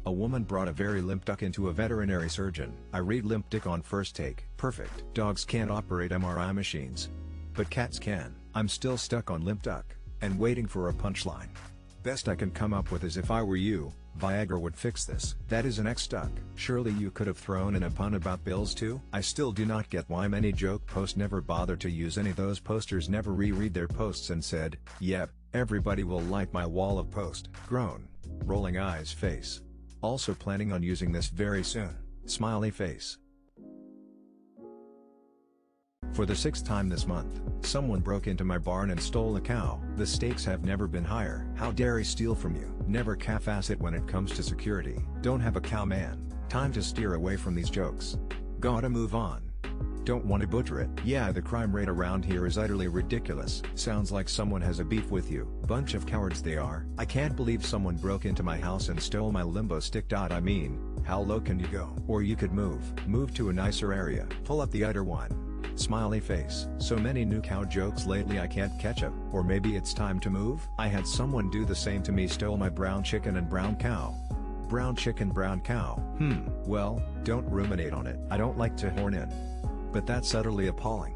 A woman brought a very limp duck into a veterinary surgeon. I read limp dick on first take. Perfect. Dogs can't operate MRI machines. But cats can. I'm still stuck on limp duck, and waiting for a punchline. Best I can come up with is if I were you, Viagra would fix this. That is an X-duck. Surely you could have thrown in a pun about bills too? I still do not get why many joke posts never bother to use any. Those posters never reread their posts and said, yep, everybody will like my wall of post. Groan. Rolling eyes face. Also planning on using this very soon. Smiley face. For the 6th time this month, someone broke into my barn and stole a cow. The stakes have never been higher. How dare he steal from you? Never half-ass it when it comes to security. Don't have a cow, man. Time to steer away from these jokes. Gotta move on. Don't want to butcher it. Yeah, the crime rate around here is utterly ridiculous. Sounds like someone has a beef with you. Bunch of cowards they are. I can't believe someone broke into my house and stole my limbo stick. I mean, how low can you go? Or you could move to a nicer area. Pull up the other one. Smiley face. So many new cow jokes lately I can't catch up. Or maybe it's time to move? I had someone do the same to me. Stole my brown chicken and brown cow. Brown chicken, brown cow. Well, don't ruminate on it. I don't like to horn in. But that's utterly appalling.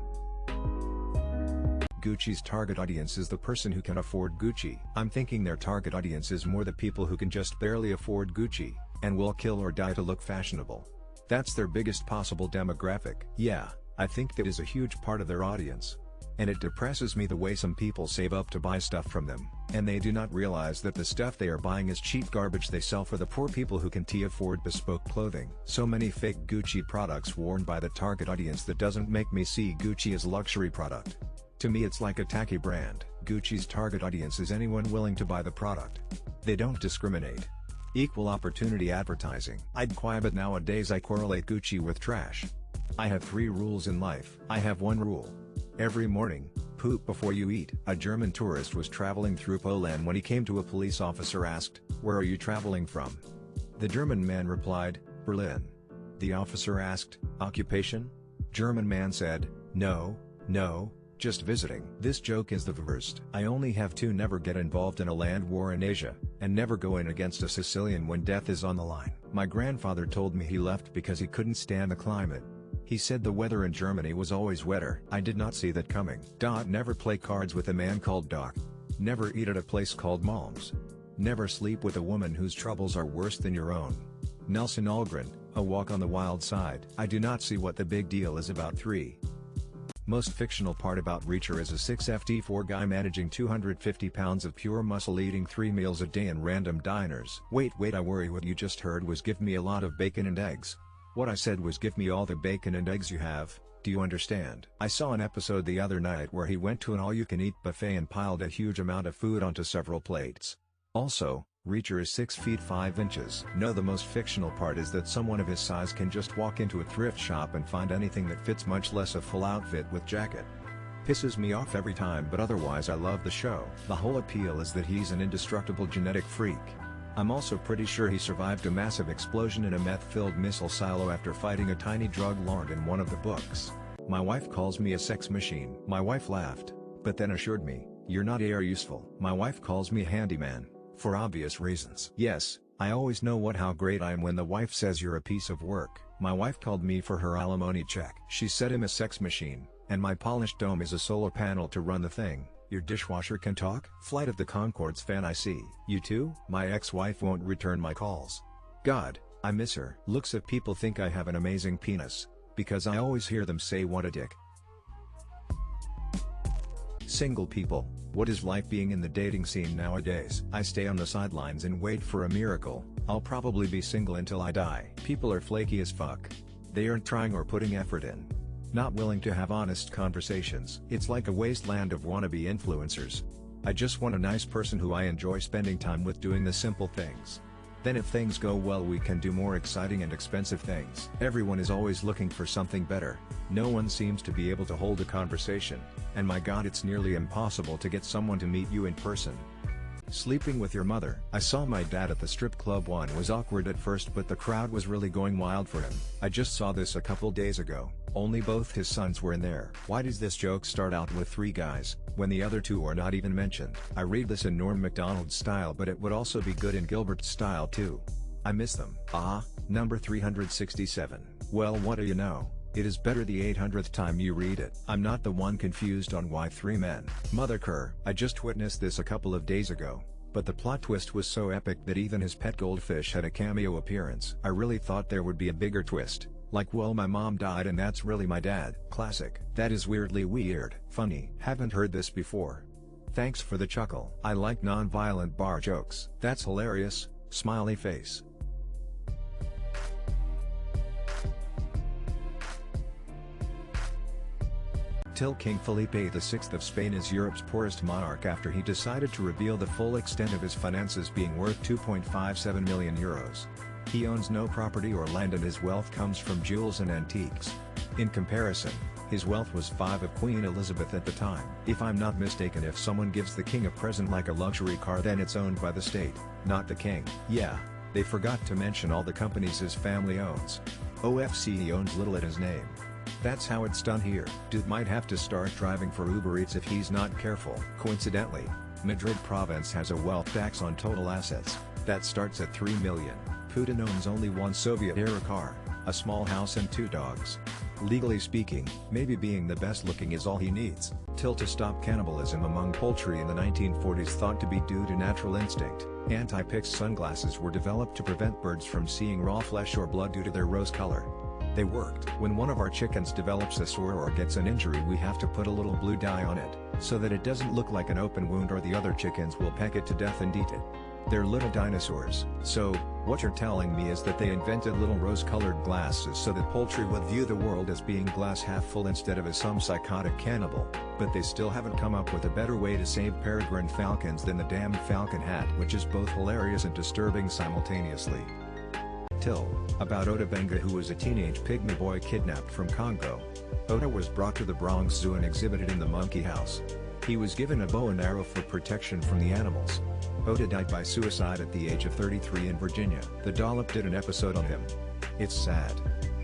Gucci's target audience is the person who can afford Gucci. I'm thinking their target audience is more the people who can just barely afford Gucci, and will kill or die to look fashionable. That's their biggest possible demographic. Yeah, I think that is a huge part of their audience. And it depresses me the way some people save up to buy stuff from them, and they do not realize that the stuff they are buying is cheap garbage they sell for the poor people who can afford bespoke clothing. So many fake Gucci products worn by the target audience that doesn't make me see Gucci as luxury product. To me it's like a tacky brand. Gucci's target audience is anyone willing to buy the product. They don't discriminate. Equal opportunity advertising. I'd cry, but nowadays I correlate Gucci with trash. I have 3 rules in life. I have 1 rule. Every morning, poop before you eat. A German tourist was traveling through Poland when he came to a police officer asked, "Where are you traveling from?" The German man replied, "Berlin." The officer asked, "Occupation?" German man said, "No, just visiting." This joke is the worst. I only have 2: never get involved in a land war in Asia, and never go in against a Sicilian when death is on the line. My grandfather told me he left because he couldn't stand the climate. He said the weather in Germany was always wetter. I did not see that coming. Never play cards with a man called Doc. Never eat at a place called Mom's. Never sleep with a woman whose troubles are worse than your own. Nelson Algren, A Walk on the Wild Side. I do not see what the big deal is about 3. Most fictional part about Reacher is a 6'4" guy managing 250 pounds of pure muscle, eating 3 meals a day in random diners. Wait, I worry what you just heard was give me a lot of bacon and eggs. What I said was give me all the bacon and eggs you have. Do you understand? I saw an episode the other night where he went to an all-you-can-eat buffet and piled a huge amount of food onto several plates. Also, Reacher is 6 feet 5 inches. No, the most fictional part is that someone of his size can just walk into a thrift shop and find anything that fits, much less a full outfit with jacket. Pisses me off every time, but otherwise I love the show. The whole appeal is that he's an indestructible genetic freak. I'm also pretty sure he survived a massive explosion in a meth-filled missile silo after fighting a tiny drug lord in one of the books. My wife calls me a sex machine. My wife laughed, but then assured me, "You're not AR useful." My wife calls me a handyman, for obvious reasons. Yes, I always know how great I am when the wife says you're a piece of work. My wife called me for her alimony check. She said I'm a sex machine, and my polished dome is a solar panel to run the thing. Your dishwasher can talk? Flight of the Conchords fan I see. You too? My ex-wife won't return my calls. God, I miss her. Looks of people think I have an amazing penis, because I always hear them say what a dick. Single people, what is life being in the dating scene nowadays? I stay on the sidelines and wait for a miracle. I'll probably be single until I die. People are flaky as fuck. They aren't trying or putting effort in. Not willing to have honest conversations. It's like a wasteland of wannabe influencers. I just want a nice person who I enjoy spending time with, doing the simple things. Then if things go well, we can do more exciting and expensive things. Everyone is always looking for something better. No one seems to be able to hold a conversation, and my god, it's nearly impossible to get someone to meet you in person. Sleeping with your mother. I saw my dad at the strip club. One was awkward at first, but the crowd was really going wild for him. I just saw this a couple days ago. Only both his sons were in there. Why does this joke start out with 3 guys, when the other 2 are not even mentioned? I read this in Norm Macdonald style, but it would also be good in Gilbert style too. I miss them. Ah, number 367. Well, what do you know? It is better the 800th time you read it. I'm not the one confused on why 3 men. Mother Kerr. I just witnessed this a couple of days ago, but the plot twist was so epic that even his pet goldfish had a cameo appearance. I really thought there would be a bigger twist, like well my mom died and that's really my dad. Classic. That is weirdly weird. Funny. Haven't heard this before. Thanks for the chuckle. I like non-violent bar jokes. That's hilarious. Smiley face. Till King Felipe VI of Spain is Europe's poorest monarch after he decided to reveal the full extent of his finances being worth €2.57 million. He owns no property or land and his wealth comes from jewels and antiques. In comparison, his wealth was 5 of Queen Elizabeth at the time. If I'm not mistaken, if someone gives the king a present like a luxury car, then it's owned by the state, not the king. Yeah, they forgot to mention all the companies his family owns. OFC owns little at his name. That's how it's done here. Dude might have to start driving for Uber Eats if he's not careful. Coincidentally, Madrid province has a wealth tax on total assets that starts at 3 million. Putin owns only one Soviet-era car, a small house and 2 dogs. Legally speaking, maybe being the best looking is all he needs. Till to stop cannibalism among poultry in the 1940s thought to be due to natural instinct, anti-pix sunglasses were developed to prevent birds from seeing raw flesh or blood due to their rose color. They worked. When one of our chickens develops a sore or gets an injury, we have to put a little blue dye on it, so that it doesn't look like an open wound or the other chickens will peck it to death and eat it. They're little dinosaurs. So, what you're telling me is that they invented little rose-colored glasses so that poultry would view the world as being glass half full instead of as some psychotic cannibal, but they still haven't come up with a better way to save peregrine falcons than the damned falcon hat, which is both hilarious and disturbing simultaneously. Till, about Ota Benga, who was a teenage pygmy boy kidnapped from Congo. Ota was brought to the Bronx Zoo and exhibited in the monkey house. He was given a bow and arrow for protection from the animals. Ota died by suicide at the age of 33 in Virginia. The Dollop did an episode on him. It's sad.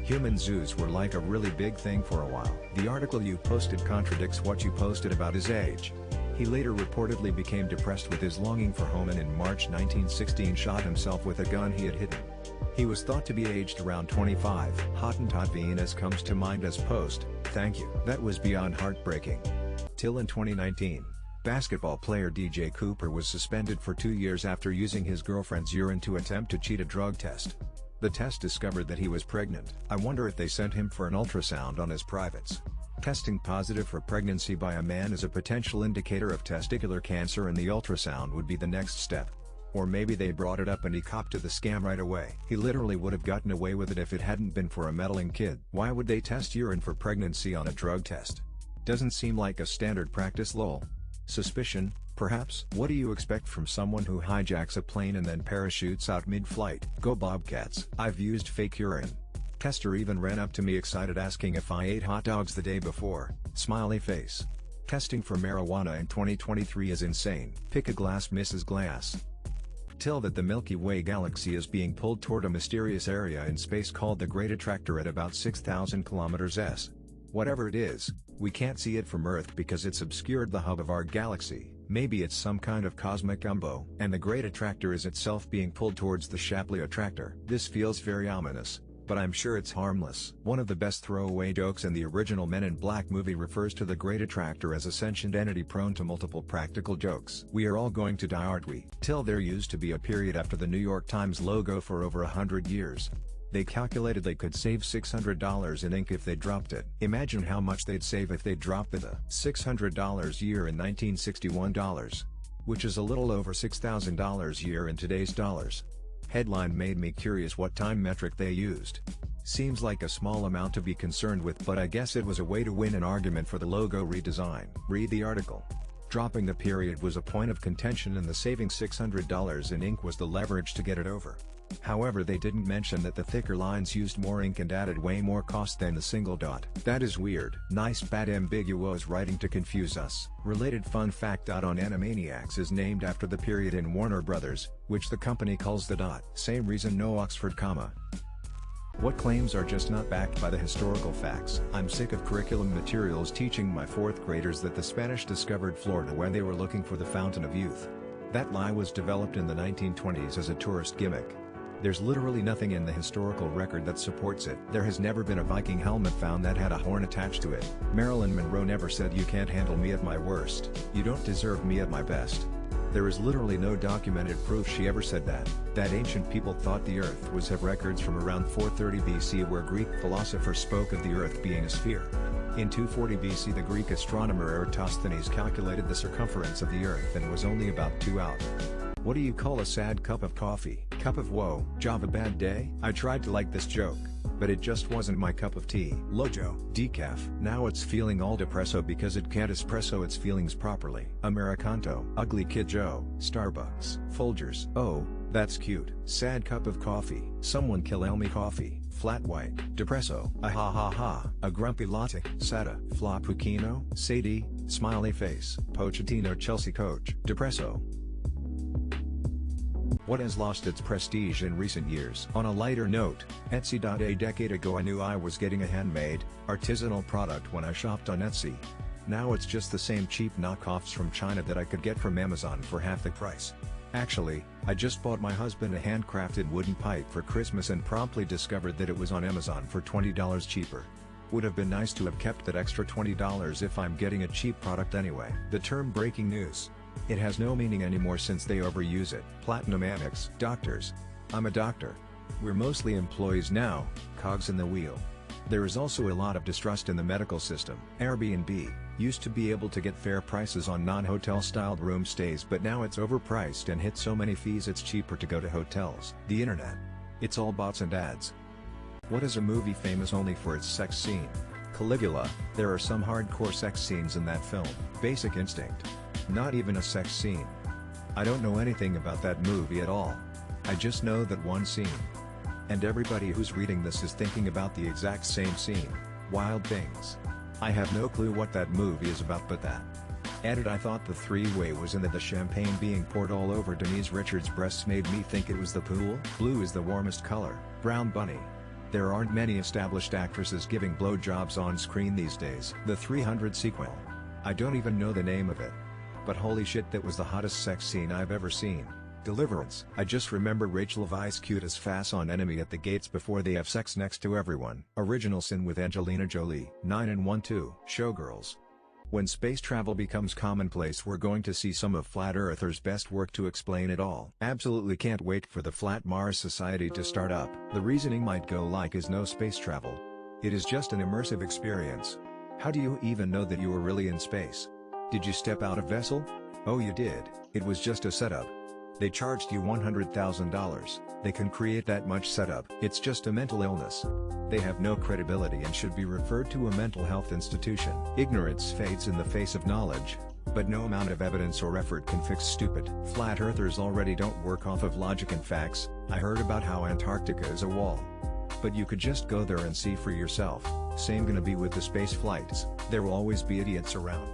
Human zoos were like a really big thing for a while. The article you posted contradicts what you posted about his age. He later reportedly became depressed with his longing for home and in March 1916 shot himself with a gun he had hidden. He was thought to be aged around 25. Hottentot Venus comes to mind as post, thank you. That was beyond heartbreaking. Till in 2019, basketball player DJ Cooper was suspended for 2 years after using his girlfriend's urine to attempt to cheat a drug test. The test discovered that he was pregnant. I wonder if they sent him for an ultrasound on his privates. Testing positive for pregnancy by a man is a potential indicator of testicular cancer and the ultrasound would be the next step. Or maybe they brought it up and he copped to the scam right away. He literally would have gotten away with it if it hadn't been for a meddling kid. Why would they test urine for pregnancy on a drug test? Doesn't seem like a standard practice, lol. Suspicion, perhaps? What do you expect from someone who hijacks a plane and then parachutes out mid-flight? Go Bobcats. I've used fake urine. Tester even ran up to me excited asking if I ate hot dogs the day before. Smiley face. Testing for marijuana in 2023 is insane. Pick a glass, Mrs. Glass. Till that the Milky Way galaxy is being pulled toward a mysterious area in space called the Great Attractor at about 6,000 kilometers s. Whatever it is, we can't see it from Earth because it's obscured the hub of our galaxy. Maybe it's some kind of cosmic gumbo. And the Great Attractor is itself being pulled towards the Shapley Attractor. This feels very ominous, but I'm sure it's harmless. One of the best throwaway jokes in the original Men in Black movie refers to the Great Attractor as a sentient entity prone to multiple practical jokes. We are all going to die, aren't we? Till there used to be a period after the New York Times logo for over 100 years. They calculated they could save $600 in ink if they dropped it. Imagine how much they'd save if they dropped the $600 year in 1961 dollars, which is a little over $6,000 year in today's dollars. Headline made me curious what time metric they used. Seems like a small amount to be concerned with, but I guess it was a way to win an argument for the logo redesign. Read the article. Dropping the period was a point of contention and the saving $600 in ink was the leverage to get it over. However, they didn't mention that the thicker lines used more ink and added way more cost than the single dot. That is weird. Nice bad ambiguous writing to confuse us. Related fun fact: on Animaniacs is named after the period in Warner Brothers, which the company calls the dot. Same reason no Oxford comma. What claims are just not backed by the historical facts? I'm sick of curriculum materials teaching my 4th graders that the Spanish discovered Florida when they were looking for the Fountain of Youth. That lie was developed in the 1920s as a tourist gimmick. There's literally nothing in the historical record that supports it. There has never been a Viking helmet found that had a horn attached to it. Marilyn Monroe never said you can't handle me at my worst, you don't deserve me at my best. There is literally no documented proof she ever said that. That ancient people thought the Earth was have records from around 430 BC where Greek philosophers spoke of the Earth being a sphere. In 240 BC the Greek astronomer Eratosthenes calculated the circumference of the Earth and was only about 2 out. What do you call a sad cup of coffee? Cup of woe, job a bad day? I tried to like this joke, but it just wasn't my cup of tea. Lojo, decaf. Now it's feeling all depresso because it can't espresso its feelings properly. Americanto, ugly kid Joe, Starbucks, Folgers. Oh, that's cute. Sad cup of coffee. Someone kill Elmi coffee. Flat white, depresso. Ah ha ha ha. A grumpy latte. Sada, flappuccino. Sadie, smiley face. Pochettino Chelsea coach. Depresso. What has lost its prestige in recent years? On a lighter note, Etsy. A decade ago I knew I was getting a handmade, artisanal product when I shopped on Etsy. Now it's just the same cheap knockoffs from China that I could get from Amazon for half the price. Actually, I just bought my husband a handcrafted wooden pipe for Christmas and promptly discovered that it was on Amazon for $20 cheaper. Would have been nice to have kept that extra $20 if I'm getting a cheap product anyway. The term breaking news. It has no meaning anymore since they overuse it. Platinum Annex. Doctors. I'm a doctor. We're mostly employees now, cogs in the wheel. There is also a lot of distrust in the medical system. Airbnb used to be able to get fair prices on non-hotel styled room stays, but now it's overpriced and hits so many fees it's cheaper to go to hotels. The internet. It's all bots and ads. What is a movie famous only for its sex scene? Caligula. There are some hardcore sex scenes in that film. Basic Instinct. Not even a sex scene. I don't know anything about that movie at all. I just know that one scene. And everybody who's reading this is thinking about the exact same scene. Wild Things. I have no clue what that movie is about, but that. Edit. I thought the three-way was in that the champagne being poured all over Denise Richards' breasts made me think it was the pool. Blue is the warmest color. Brown Bunny. There aren't many established actresses giving blowjobs on screen these days. The 300 sequel. I don't even know the name of it. But holy shit, that was the hottest sex scene I've ever seen. Deliverance. I just remember Rachel Weisz cute as Fass on Enemy at the Gates before they have sex next to everyone. Original Sin with Angelina Jolie. 9 and 1 2. Showgirls. When space travel becomes commonplace, we're going to see some of Flat Earthers' best work to explain it all. Absolutely can't wait for the Flat Mars Society to start up. The reasoning might go like is no space travel. It is just an immersive experience. How do you even know that you were really in space? Did you step out a vessel? Oh, you did. It was just a setup. They charged you $100,000. They can create that much setup. It's just a mental illness. They have no credibility and should be referred to a mental health institution. Ignorance fades in the face of knowledge, but no amount of evidence or effort can fix stupid. Flat Earthers already don't work off of logic and facts. I heard about how Antarctica is a wall. But you could just go there and see for yourself. Same gonna be with the space flights. There will always be idiots around.